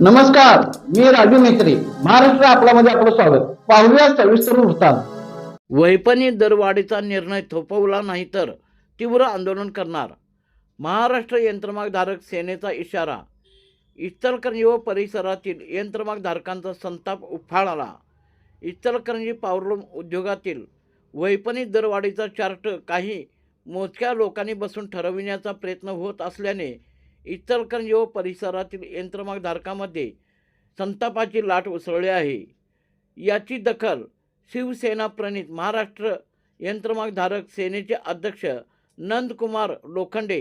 नमस्कार, मी राजू मेत्री. महाराष्ट्र आपल्यामध्ये आपलं स्वागत. पाहूया सविस्तर वृत्तांत. वैपणी दरवाढीचा निर्णय थोपवला नाही तर तीव्र आंदोलन करणार. महाराष्ट्र यंत्रमागधारक सेनेचा इशारा. इचलकरंजी व परिसरातील यंत्रमागधारकांचा संताप उफाळला. इचलकरंजी पॉवरलूम उद्योगातील वैपणी दरवाढीचा चार्ट काही मोजक्या लोकांनी बसून ठरविण्याचा प्रयत्न होत असल्याने इचलकरंजी व परिसरातील यंत्रमागधारकांमध्ये संतापाची लाट उसळली आहे. याची दखल शिवसेना प्रणित महाराष्ट्र यंत्रमागधारक सेनेचे अध्यक्ष नंदकुमार लोखंडे,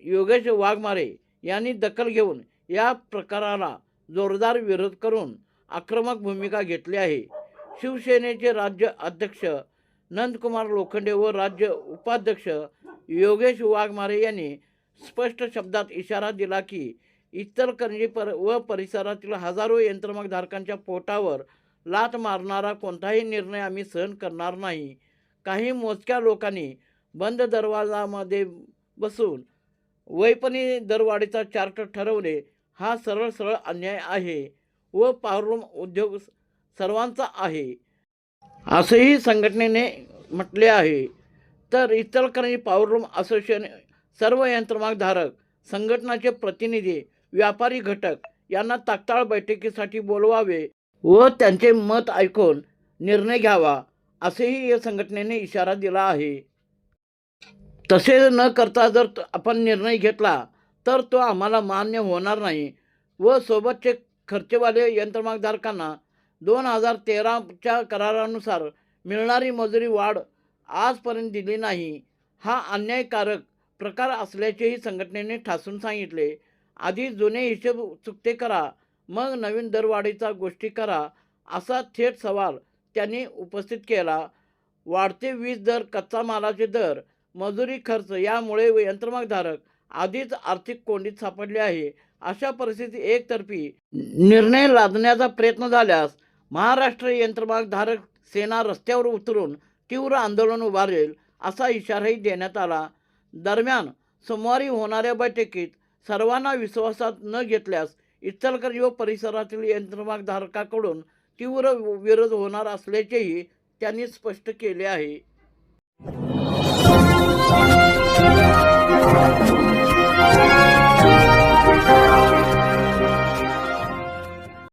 योगेश वाघमारे यांनी दखल घेऊन या प्रकाराला जोरदार विरोध करून आक्रमक भूमिका घेतली आहे. शिवसेनेचे राज्य अध्यक्ष नंदकुमार लोखंडे व राज्य उपाध्यक्ष योगेश वाघमारे यांनी स्पष्ट शब्दात इशारा दिला की इचलकरंजी व परिसरातील हजारो यंत्रमागधारकांच्या पोटावर लाथ मारणारा कोणताही निर्णय आम्ही सहन करणार नाही. काही मोजक्या लोकांनी बंद दरवाजामध्ये बसून वैपणी दरवाढीचा चार्ट ठरवणे हा सरळ अन्याय आहे व पॉवरलूम उद्योग सर्वांचा आहे असंही संघटनेने म्हटले आहे. तर इचलकरंजी पॉवरलूम असोसिएशन सर्व यंत्रमागधारक संघटनाचे प्रतिनिधी, व्यापारी घटक यांना तात्काळ बैठकीसाठी बोलवावे व त्यांचे मत ऐकून निर्णय घ्यावा असेही या संघटनेने इशारा दिला आहे. तसे न करता जर आपण निर्णय घेतला तर तो आम्हाला मान्य होणार नाही व सोबतचे खर्चवाले यंत्रमागधारकांना 2013च्या करारानुसार मिळणारी मजुरी वाढ आजपर्यंत दिली नाही, हा अन्यायकारक प्रकार असल्याचेही संघटनेने ठासून सांगितले. आधी जुने हिशोब चुकते करा, मग नवीन दरवाढीचा गोष्टी करा असा थेट सवाल त्यांनी उपस्थित केला. वाढते वीज दर, कच्चा मालाचे दर, मजुरी खर्च यामुळे यंत्रमागधारक आधीच आर्थिक कोंडीत सापडले आहे. अशा परिस्थितीत एकतर्फी निर्णय लादण्याचा प्रयत्न झाल्यास महाराष्ट्र यंत्रमागधारक सेना रस्त्यावर उतरून तीव्र आंदोलन उभारेल असा इशाराही देण्यात आला. दरम्यान सोमवारी होणाऱ्या बैठकीत सर्वांना विश्वासात न घेतल्यास इचलकरंजी व परिसरातील यंत्रमागधारकाकडून तीव्र विरोध होणार असल्याचेही त्यांनी स्पष्ट केले आहे.